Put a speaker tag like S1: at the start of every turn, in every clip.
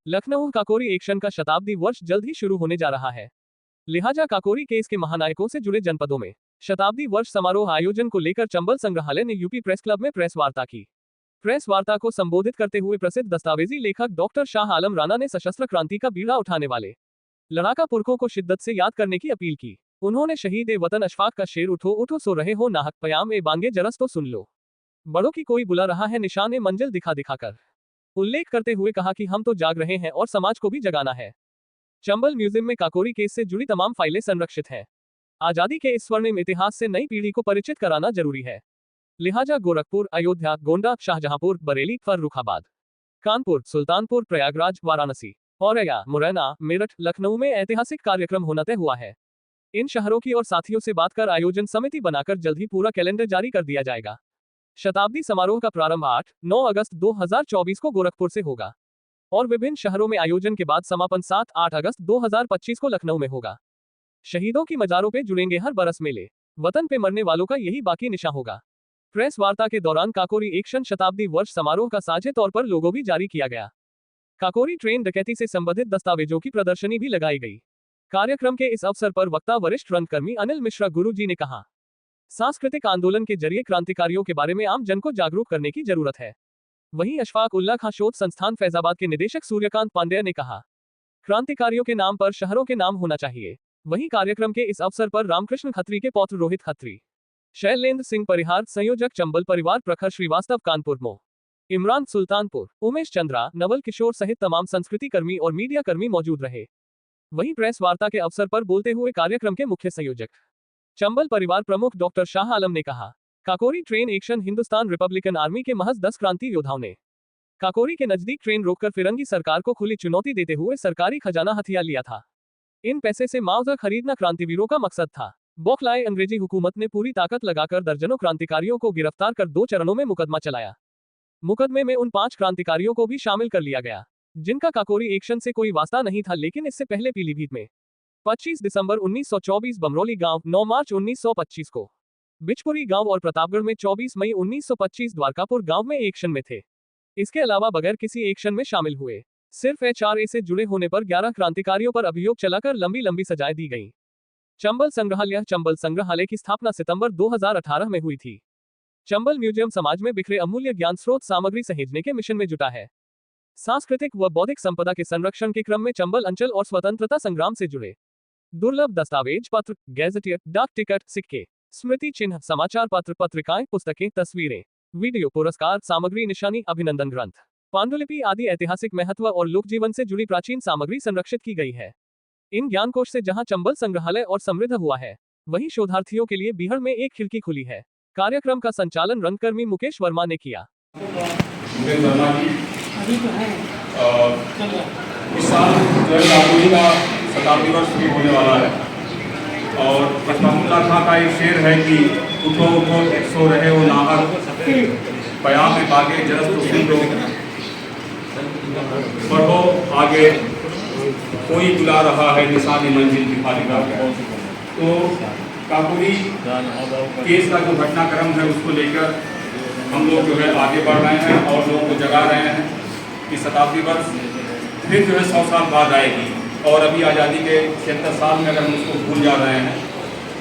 S1: Lucknow Kakori action का शताब्दी वर्ष जल्द ही शुरू होने जा रहा है। लिहाजा काकोरी केस के महानायकों से जुड़े जनपदों में शताब्दी वर्ष समारोह आयोजन को लेकर चंबल संग्रहालय ने यूपी प्रेस क्लब में प्रेस वार्ता की। प्रेस वार्ता को संबोधित करते हुए प्रसिद्ध दस्तावेजी लेखक डॉक्टर शाह आलम राणा ने सशस्त्र क्रांति का बीड़ा उठाने वाले लड़ाका पुरखों को शिद्दत से याद करने की अपील की। उन्होंने शहीद ए वतन अशफाक का शेर उठो उठो सो रहे हो नाहक पयाम ए बांगे जरस तो सुन लो, बड़ों की कोई बुला रहा है निशान ए मंजिल दिखा दिखाकर उल्लेख करते हुए कहा कि हम तो जाग रहे हैं और समाज को भी जगाना है। चंबल म्यूजियम में काकोरी केस से जुड़ी तमाम फाइलें संरक्षित हैं। आजादी के इस स्वर्णिम इतिहास से नई पीढ़ी को परिचित कराना जरूरी है। लिहाजा गोरखपुर, अयोध्या, गोंडा, शाहजहांपुर, बरेली, फर्रुखाबाद, कानपुर, सुल्तानपुर, प्रयागराज, वाराणसी, औरैया, मुरैना, मेरठ, लखनऊ में ऐतिहासिक कार्यक्रम होना तय हुआ है। इन शहरों की और साथियों से बात कर आयोजन समिति बनाकर जल्द ही पूरा कैलेंडर जारी कर दिया जाएगा। शताब्दी समारोह का प्रारंभ 8-9 अगस्त 2024 को गोरखपुर से होगा और विभिन्न शहरों में आयोजन के बाद समापन 7-8 अगस्त 2025 को लखनऊ में होगा। शहीदों की मजारों पे जुड़ेंगे हर बरस मेले, वतन पे मरने वालों का यही बाकी निशा होगा। प्रेस वार्ता के दौरान काकोरी एक्शन शताब्दी वर्ष समारोह का साझे तौर पर लोगो भी जारी किया गया। काकोरी ट्रेन डकैती से संबंधित दस्तावेजों की प्रदर्शनी भी लगाई गई। कार्यक्रम के इस अवसर पर वक्ता वरिष्ठ रंगकर्मी अनिल मिश्रा गुरु जी ने कहा, सांस्कृतिक आंदोलन के जरिए क्रांतिकारियों के बारे में आम जन को जागरूक करने की जरूरत है। वहीं अशफाक उल्लाह खां शोध संस्थान फैजाबाद के निदेशक सूर्यकांत पांडेय ने कहा, क्रांतिकारियों के नाम पर शहरों के नाम होना चाहिए। वहीं कार्यक्रम के इस अवसर पर रामकृष्ण खत्री के पौत्र रोहित खत्री, शैलेंद्र सिंह परिहार संयोजक चंबल परिवार प्रखर श्रीवास्तव कानपुर मो, इमरान सुल्तानपुर, उमेश चंद्रा, नवल किशोर सहित तमाम संस्कृति कर्मी और मीडिया कर्मी मौजूद रहे। वहीं प्रेस वार्ता के अवसर पर बोलते हुए कार्यक्रम के मुख्य संयोजक चंबल परिवार प्रमुख डॉक्टर शाह आलम ने कहा, Kakori train action Hindustan Republican army के महज 10 क्रांति योद्धाओं ने काकोरी के नजदीक ट्रेन रोककर फिरंगी सरकार को खुली चुनौती देते हुए सरकारी खजाना हथिया लिया था। इन पैसे से मुआवजा खरीदना क्रांतिवीरों का मकसद था। बौखलाए अंग्रेजी हुकूमत ने पूरी ताकत लगाकर दर्जनों क्रांतिकारियों को गिरफ्तार कर 2 चरणों में मुकदमा चलाया। मुकदमे में उन 5 क्रांतिकारियों को भी शामिल कर लिया गया जिनका काकोरी एक्शन से कोई वास्ता नहीं था, लेकिन इससे पहले पीलीभीत में 25 दिसंबर 1924 बमरौली गांव, 9 मार्च 1925 को बिचपुरी गांव और प्रतापगढ़ में 24 मई 1925 द्वारकापुर गांव में एक्शन में थे। इसके अलावा बगैर किसी एक्शन में शामिल हुए सिर्फ HRA से जुड़े होने पर 11 क्रांतिकारियों पर अभियोग चलाकर लंबी लंबी सजाएं दी गईं। चंबल संग्रहालय की स्थापना सितंबर 2018 में हुई थी। चंबल म्यूजियम समाज में बिखरे अमूल्य ज्ञान स्रोत सामग्री सहेजने के मिशन में जुटा है। सांस्कृतिक व बौद्धिक संपदा के संरक्षण के क्रम में चंबल अंचल और स्वतंत्रता संग्राम से जुड़े दुर्लभ दस्तावेज, पत्र, गैजेटियर, डाक टिकट, सिक्के, स्मृति चिन्ह, समाचार पत्र, पत्रिकाएं, पुस्तकें, तस्वीरें, वीडियो, पुरस्कार सामग्री, निशानी, अभिनंदन ग्रंथ, पांडुलिपि आदि ऐतिहासिक महत्व और लोक जीवन से जुड़ी प्राचीन सामग्री संरक्षित की गई है। इन ज्ञानकोश से जहां चंबल संग्रहालय और समृद्ध हुआ है, वहीं शोधार्थियों के लिए बीहड़ में एक खिड़की खुली है। कार्यक्रम का संचालन रंगकर्मी मुकेश वर्मा ने किया।
S2: इस साल काकोरी का शताब्दी वर्ष भी होने वाला है और अशफाक उल्लाह खां का एक शेर है कि उठो उठो सो रहे हो नाहक पयाम में बागे जरस तो सुन लो, बढ़ो आगे कोई बुला रहा है निशान मंजिल दिखा दिखाकर। तो काकोरी केस का जो घटनाक्रम है उसको लेकर हम लोग जो है आगे बढ़ रहे हैं और लोगों को जगा रहे हैं कि शताब्दी वर्ष फिर जो है 100 साल बाद आएगी और अभी आज़ादी के 76 साल में अगर हम उसको भूल जा रहे हैं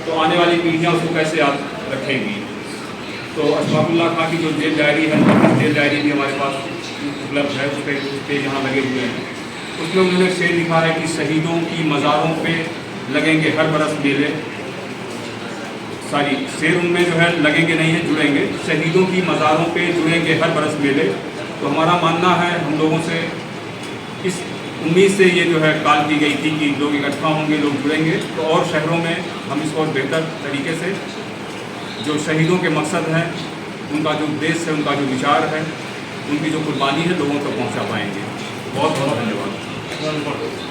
S2: तो आने वाली पीढ़ियाँ उसको कैसे याद रखेंगी। तो अशफाक उल्लाह खां की जो जेल डायरी है, जेल डायरी भी हमारे पास उपलब्ध है, उस पर यहाँ लगे हुए हैं। उसमें उन्होंने शेर लिखा है कि शहीदों की मज़ारों पे लगेंगे हर बरस मेले। शेर उनमें जो है लगेंगे नहीं है, जुड़ेंगे। शहीदों की मज़ारों पे जुड़ेंगे हर बरस मेले। तो हमारा मानना है, हम लोगों से इस उम्मीद से ये जो है कॉल की गई थी कि लोग इकट्ठा होंगे, लोग जुड़ेंगे तो और शहरों में हम इसको और बेहतर तरीके से जो शहीदों के मकसद हैं, उनका जो उद्देश्य है, उनका जो विचार है, उनकी जो कुर्बानी है, लोगों तक पहुंचा पाएंगे। बहुत बहुत धन्यवाद।